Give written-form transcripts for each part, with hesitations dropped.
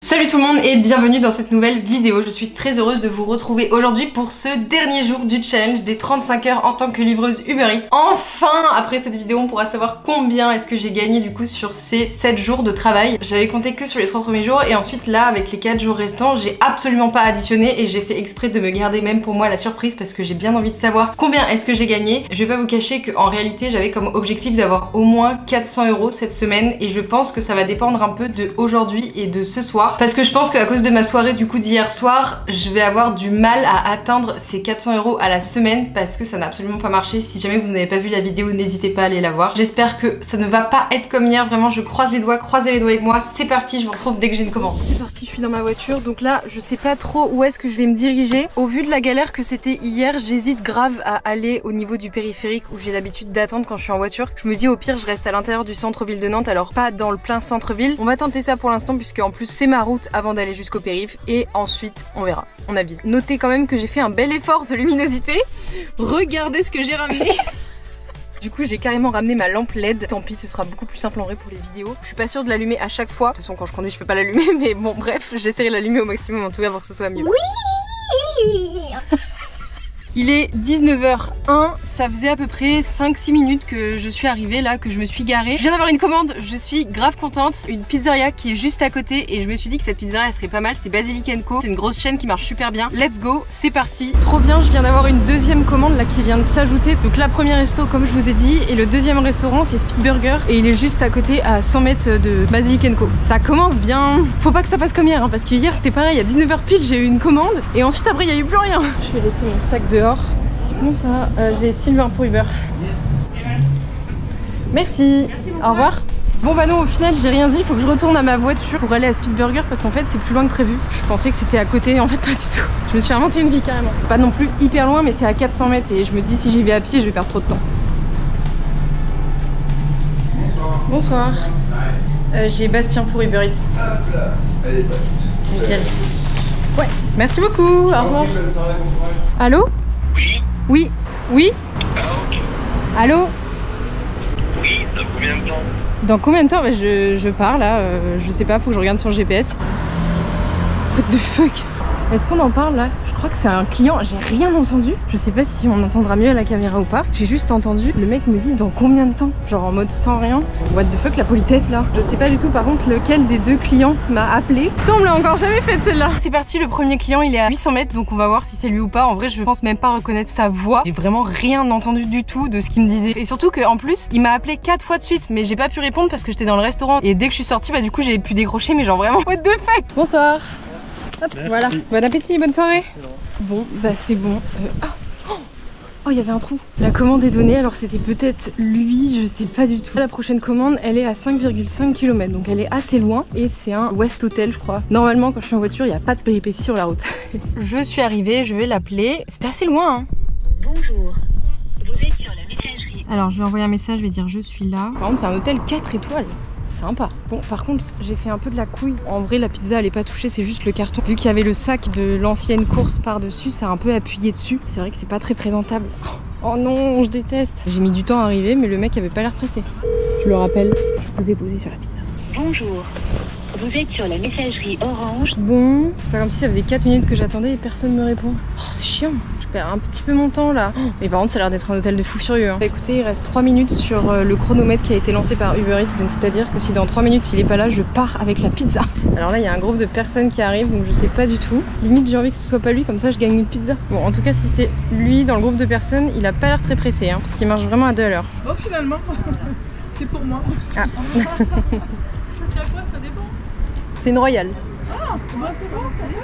Salut tout le monde et bienvenue dans cette nouvelle vidéo. Je suis très heureuse de vous retrouver aujourd'hui pour ce dernier jour du challenge des 35 heures en tant que livreuse Uber Eats. Enfin, après cette vidéo, on pourra savoir combien est-ce que j'ai gagné du coup sur ces 7 jours de travail. J'avais compté que sur les 3 premiers jours et ensuite là, avec les 4 jours restants, j'ai absolument pas additionné et j'ai fait exprès de me garder même pour moi la surprise parce que j'ai bien envie de savoir combien est-ce que j'ai gagné. Je vais pas vous cacher qu'en réalité, j'avais comme objectif d'avoir au moins 400 € cette semaine et je pense que ça va dépendre un peu de aujourd'hui et de ce soir. Parce que je pense qu'à cause de ma soirée du coup d'hier soir, je vais avoir du mal à atteindre ces 400 € à la semaine parce que ça n'a absolument pas marché. Si jamais vous n'avez pas vu la vidéo, n'hésitez pas à aller la voir. J'espère que ça ne va pas être comme hier, vraiment je croise les doigts, croisez les doigts avec moi. C'est parti, je vous retrouve dès que j'ai une commande. C'est parti, je suis dans ma voiture, donc là je sais pas trop où est-ce que je vais me diriger. Au vu de la galère que c'était hier, j'hésite grave à aller au niveau du périphérique où j'ai l'habitude d'attendre quand je suis en voiture. Je me dis au pire je reste à l'intérieur du centre-ville de Nantes, alors pas dans le plein centre-ville. On va tenter ça pour l'instant puisque en plus c'est ma route avant d'aller jusqu'au périph' et ensuite on verra, on avise. Notez quand même que j'ai fait un bel effort de luminosité. Regardez ce que j'ai ramené. Du coup j'ai carrément ramené ma lampe LED. Tant pis, ce sera beaucoup plus simple en vrai pour les vidéos. Je suis pas sûre de l'allumer à chaque fois. De toute façon quand je conduis je peux pas l'allumer, mais bon bref, j'essaierai de l'allumer au maximum en tout cas pour que ce soit mieux. Oui. Il est 19h01, ça faisait à peu près 5-6 minutes que je suis arrivée là, que je me suis garée. Je viens d'avoir une commande, je suis grave contente. Une pizzeria qui est juste à côté et je me suis dit que cette pizzeria elle serait pas mal, c'est Basilic & Co. C'est une grosse chaîne qui marche super bien. Let's go, c'est parti. Trop bien, je viens d'avoir une deuxième commande là qui vient de s'ajouter. Donc la première resto comme je vous ai dit et le deuxième restaurant c'est Speed Burger et il est juste à côté à 100 mètres de Basilic & Co. Ça commence bien. Faut pas que ça passe comme hier hein, parce que hier c'était pareil, à 19h pile j'ai eu une commande et ensuite après il y a eu plus rien. Je vais laisser mon sac dehors. Bon ça, j'ai Sylvain pour Uber. Merci. Au revoir. Bon bah non, au final j'ai rien dit, il faut que je retourne à ma voiture pour aller à Speed Burger parce qu'en fait c'est plus loin que prévu. Je pensais que c'était à côté, en fait pas du tout. Je me suis inventé une vie carrément. Pas non plus hyper loin mais c'est à 400 mètres et je me dis si j'y vais à pied je vais perdre trop de temps. Bonsoir. J'ai Bastien pour Uber Eats. Nickel. Ouais, merci beaucoup, au revoir. Allô? Oui, oui. Allô? Oui, dans combien de temps? Dans combien de temps? Bah, je pars là, je sais pas, faut que je regarde sur le GPS. What the fuck? Est-ce qu'on en parle là? Je crois que c'est un client, j'ai rien entendu. Je sais pas si on entendra mieux à la caméra ou pas. J'ai juste entendu, le mec me dit dans combien de temps? Genre en mode sans rien. What the fuck la politesse là? Je sais pas du tout par contre lequel des deux clients m'a appelé. Ça on l'a encore jamais fait celle-là. C'est parti, le premier client il est à 800 mètres donc on va voir si c'est lui ou pas. En vrai je pense même pas reconnaître sa voix. J'ai vraiment rien entendu du tout de ce qu'il me disait. Et surtout qu'en plus il m'a appelé 4 fois de suite mais j'ai pas pu répondre parce que j'étais dans le restaurant. Et dès que je suis sortie bah du coup j'ai pu décrocher mais genre vraiment what the fuck. Bonsoir. Hop, voilà. Bon appétit, bonne soirée. Bon, bah c'est bon. Oh, il y avait un trou. La commande est donnée, alors c'était peut-être lui, je sais pas du tout. La prochaine commande, elle est à 5,5 km, donc elle est assez loin. Et c'est un West Hotel, je crois. Normalement, quand je suis en voiture, il n'y a pas de péripéties sur la route. Je suis arrivée, je vais l'appeler. C'était assez loin, hein. Bonjour, vous êtes sur la messagerie. Alors, je vais envoyer un message, je vais dire je suis là. Par contre, c'est un hôtel 4 étoiles. Sympa. Bon par contre j'ai fait un peu de la couille. En vrai la pizza elle est pas touchée, c'est juste le carton. Vu qu'il y avait le sac de l'ancienne course par dessus, ça a un peu appuyé dessus. C'est vrai que c'est pas très présentable. Oh non, je déteste. J'ai mis du temps à arriver mais le mec avait pas l'air pressé. Je le rappelle, je vous ai posé sur la pizza. Bonjour, vous êtes sur la messagerie Orange. Bon, c'est pas comme si ça faisait 4 minutes que j'attendais et personne me répond. Oh c'est chiant. Je perds un petit peu mon temps là. Mais par contre ça a l'air d'être un hôtel de fou furieux hein. Bah, écoutez, il reste 3 minutes sur le chronomètre qui a été lancé par Uber Eats. Donc c'est à dire que si dans 3 minutes il est pas là, je pars avec la pizza. Alors là il y a un groupe de personnes qui arrivent donc je sais pas du tout. Limite j'ai envie que ce soit pas lui, comme ça je gagne une pizza. Bon en tout cas si c'est lui dans le groupe de personnes, il a pas l'air très pressé hein, parce qu'il marche vraiment à 2 à l'heure. Bon finalement c'est pour moi. Ah. C'est à quoi ça dépend? C'est une royale. Ah bah c'est bon, ça y est.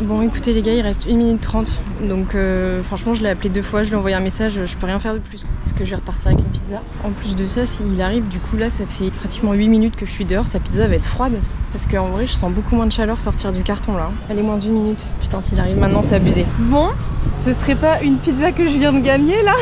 Bon écoutez les gars, il reste 1 minute 30 donc franchement je l'ai appelé 2 fois, je lui ai envoyé un message, je peux rien faire de plus. Est-ce que je vais repartir avec une pizza? En plus de ça, s'il arrive du coup là ça fait pratiquement 8 minutes que je suis dehors, sa pizza va être froide. Parce qu'en vrai je sens beaucoup moins de chaleur sortir du carton là. Elle est moins d'1 minute. Putain s'il arrive maintenant c'est abusé. Bon, ce serait pas une pizza que je viens de gagner là?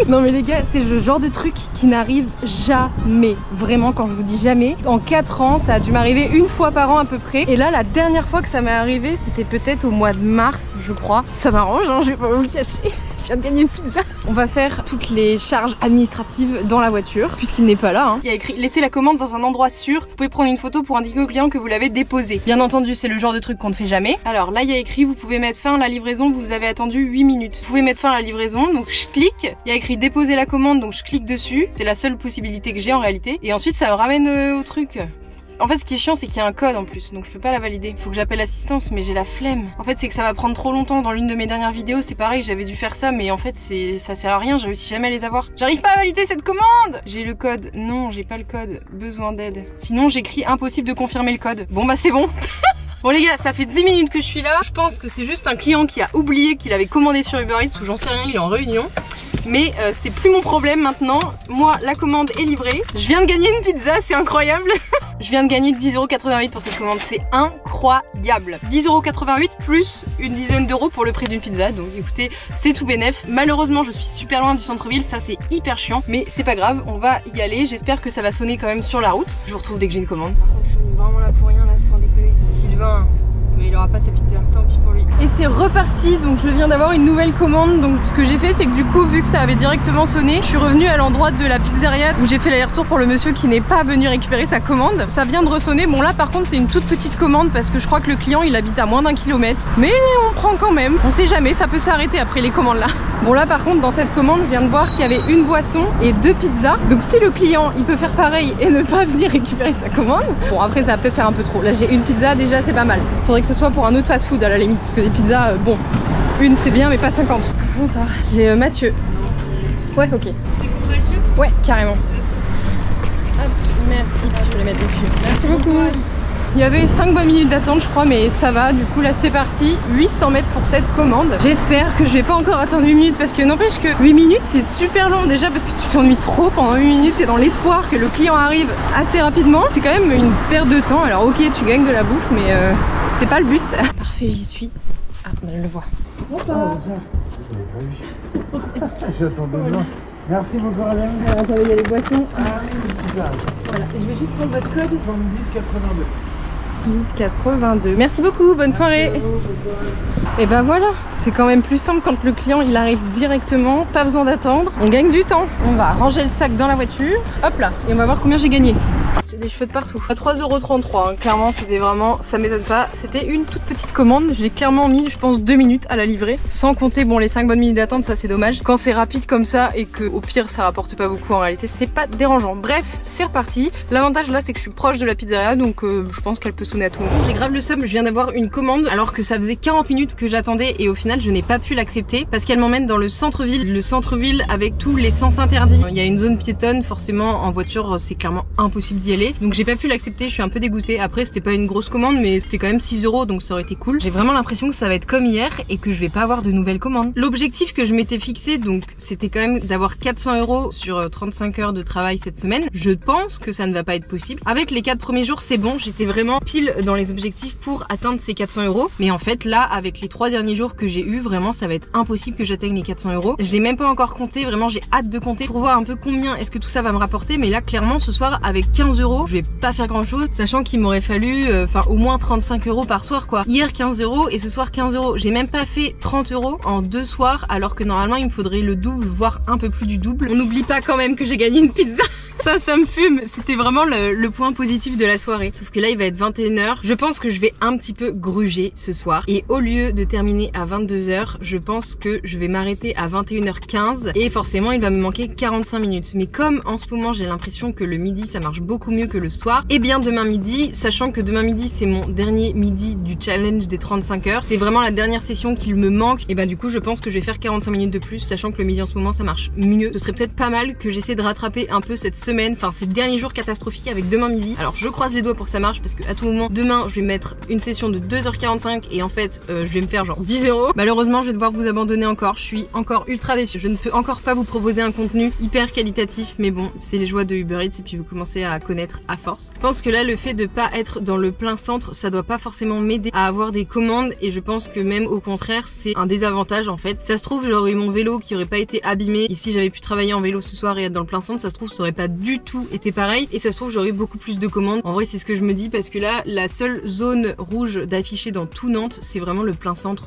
Non mais les gars, c'est le genre de truc qui n'arrive jamais. Vraiment, quand je vous dis jamais. En 4 ans, ça a dû m'arriver 1 fois par an à peu près. Et là, la dernière fois que ça m'est arrivé, c'était peut-être au mois de mars, je crois. Ça m'arrange, hein, je vais pas vous le cacher. Je Je viens de gagner une pizza. On va faire toutes les charges administratives dans la voiture puisqu'il n'est pas là. Il y a écrit laissez la commande dans un endroit sûr. Vous pouvez prendre une photo pour indiquer au client que vous l'avez déposé. Bien entendu, c'est le genre de truc qu'on ne fait jamais. Alors là, il y a écrit vous pouvez mettre fin à la livraison. Vous avez attendu 8 minutes. Vous pouvez mettre fin à la livraison. Donc je clique. Il y a écrit déposer la commande. Donc je clique dessus. C'est la seule possibilité que j'ai en réalité. Et ensuite, ça me ramène au truc. En fait, ce qui est chiant, c'est qu'il y a un code en plus, donc je peux pas la valider. Faut que j'appelle l'assistance, mais j'ai la flemme. En fait, c'est que ça va prendre trop longtemps. Dans l'une de mes dernières vidéos, c'est pareil, j'avais dû faire ça, mais en fait, ça sert à rien. Je réussis jamais à les avoir. J'arrive pas à valider cette commande. J'ai le code. Non, j'ai pas le code. Besoin d'aide. Sinon, j'écris impossible de confirmer le code. Bon bah c'est bon. Bon les gars, ça fait 10 minutes que je suis là. Je pense que c'est juste un client qui a oublié qu'il avait commandé sur Uber Eats ou j'en sais rien, il est en réunion. Mais c'est plus mon problème maintenant. Moi, la commande est livrée. Je viens de gagner une pizza, c'est incroyable. Je viens de gagner 10,88 € pour cette commande, c'est incroyable. 10,88 € plus une dizaine d'euros pour le prix d'une pizza. Donc écoutez, c'est tout bénef. Malheureusement, je suis super loin du centre-ville, ça c'est hyper chiant. Mais c'est pas grave, on va y aller. J'espère que ça va sonner quand même sur la route. Je vous retrouve dès que j'ai une commande. Par contre, je suis vraiment là pour rien, là, sans déconner. Sylvain, mais il aura pas sa pizza, tant pis pour lui. Et c'est reparti, donc je viens d'avoir une nouvelle commande. Donc ce que j'ai fait, c'est que du coup, vu que ça avait directement sonné, je suis revenue à l'endroit de la pizzeria où j'ai fait l'aller-retour pour le monsieur qui n'est pas venu récupérer sa commande. Ça vient de ressonner. Bon là par contre c'est une toute petite commande parce que je crois que le client il habite à moins d'1 kilomètre. Mais on prend quand même, on sait jamais, ça peut s'arrêter après les commandes là. Bon là par contre dans cette commande, je viens de voir qu'il y avait une boisson et 2 pizzas. Donc si le client il peut faire pareil et ne pas venir récupérer sa commande, bon après ça va peut-être faire un peu trop. Là j'ai une pizza, déjà c'est pas mal. Faudrait que ce soit pour un autre fast-food à la limite parce que des pizzas, bon, une c'est bien mais pas 50. Bon ça va, j'ai Mathieu. Ouais ok. Ouais carrément. Hop, merci, je vais les mettre dessus. Merci beaucoup. Il y avait 5 bonnes minutes d'attente je crois, mais ça va, du coup là c'est parti. 800 mètres pour cette commande. J'espère que je vais pas encore attendre 8 minutes parce que n'empêche que 8 minutes c'est super long déjà parce que tu t'ennuies trop pendant 8 minutes et dans l'espoir que le client arrive assez rapidement. C'est quand même une perte de temps. Alors ok tu gagnes de la bouffe mais c'est pas le but. Parfait, j'y suis. Ah, elle le voit. Bonsoir. J'attendais bien. Merci beaucoup madame. Voilà, ça va, il y a les boissons. Ah oui, super. Voilà, et je vais juste prendre votre code. 70,82. 10,82. Merci beaucoup, bonne soirée. Et ben voilà, c'est quand même plus simple quand le client il arrive directement, pas besoin d'attendre. On gagne du temps. On va ranger le sac dans la voiture. Hop là, et on va voir combien j'ai gagné. J'ai des cheveux de partout. À 3,33 €, hein. Clairement c'était vraiment, ça m'étonne pas. C'était une toute petite commande, j'ai clairement mis je pense 2 minutes à la livrer. Sans compter bon les 5 bonnes minutes d'attente, ça c'est dommage. Quand c'est rapide comme ça et que au pire ça rapporte pas beaucoup en réalité, c'est pas dérangeant. Bref, c'est reparti. L'avantage là c'est que je suis proche de la pizzeria donc je pense qu'elle peut sonner à tout moment. J'ai grave le seum, je viens d'avoir une commande alors que ça faisait 40 minutes que j'attendais et au final je n'ai pas pu l'accepter parce qu'elle m'emmène dans le centre-ville. Le centre-ville avec tous les sens interdits. Il y a une zone piétonne, forcément en voiture c'est clairement impossible d'y aller. Donc j'ai pas pu l'accepter, je suis un peu dégoûtée. Après c'était pas une grosse commande mais c'était quand même 6 € donc ça aurait été cool. J'ai vraiment l'impression que ça va être comme hier et que je vais pas avoir de nouvelles commandes. L'objectif que je m'étais fixé donc c'était quand même d'avoir 400 € sur 35 heures de travail cette semaine. Je pense que ça ne va pas être possible. Avec les 4 premiers jours c'est bon, j'étais vraiment pile dans les objectifs pour atteindre ces 400 €. Mais en fait là avec les 3 derniers jours que j'ai eu, vraiment ça va être impossible que j'atteigne les 400 €. J'ai même pas encore compté, vraiment j'ai hâte de compter pour voir un peu combien est-ce que tout ça va me rapporter. Mais là clairement ce soir avec 15 €, je vais pas faire grand chose, sachant qu'il m'aurait fallu au moins 35 € par soir quoi. Hier 15 € et ce soir 15 €. J'ai même pas fait 30 € en 2 soirs alors que normalement il me faudrait le double, voire un peu plus du double. On n'oublie pas quand même que j'ai gagné une pizza. Ça me fume. C'était vraiment le point positif de la soirée. Sauf que là il va être 21 h. Je pense que je vais un petit peu gruger ce soir. Et au lieu de terminer à 22 h, je pense que je vais m'arrêter à 21 h 15. Et forcément il va me manquer 45 minutes. Mais comme en ce moment j'ai l'impression que le midi ça marche beaucoup mieux que le soir, et bien demain midi, sachant que demain midi c'est mon dernier midi du challenge des 35 heures, c'est vraiment la dernière session qu'il me manque. Et bah du coup je pense que je vais faire 45 minutes de plus, sachant que le midi en ce moment ça marche mieux. Ce serait peut-être pas mal que j'essaie de rattraper un peu cette semaine, enfin ces derniers jours catastrophiques avec demain midi. Alors je croise les doigts pour que ça marche parce que à tout moment demain je vais mettre une session de 2h45 et en fait je vais me faire genre 10 €. Malheureusement je vais devoir vous abandonner encore, je suis encore ultra déçue. Je ne peux encore pas vous proposer un contenu hyper qualitatif, mais bon c'est les joies de Uber Eats et puis vous commencez à connaître à force. Je pense que là le fait de pas être dans le plein centre ça doit pas forcément m'aider à avoir des commandes et je pense que même au contraire c'est un désavantage en fait. Ça se trouve j'aurais eu mon vélo qui aurait pas été abîmé et si j'avais pu travailler en vélo ce soir et être dans le plein centre ça se trouve ça aurait pas du tout été pareil et ça se trouve j'aurais eu beaucoup plus de commandes. En vrai c'est ce que je me dis parce que là la seule zone rouge d'afficher dans tout Nantes c'est vraiment le plein centre.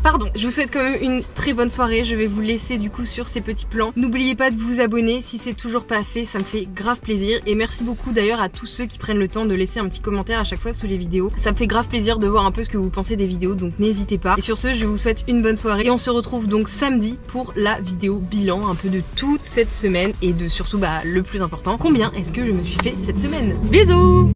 Pardon, je vous souhaite quand même une très bonne soirée. Je vais vous laisser du coup sur ces petits plans. N'oubliez pas de vous abonner si c'est toujours pas fait, ça me fait grave plaisir. Et merci beaucoup d'ailleurs à tous ceux qui prennent le temps de laisser un petit commentaire à chaque fois sous les vidéos. Ça me fait grave plaisir de voir un peu ce que vous pensez des vidéos, donc n'hésitez pas. Et sur ce, je vous souhaite une bonne soirée et on se retrouve donc samedi pour la vidéo bilan un peu de toute cette semaine et de surtout le plus important, combien est-ce que je me suis fait cette semaine. Bisous.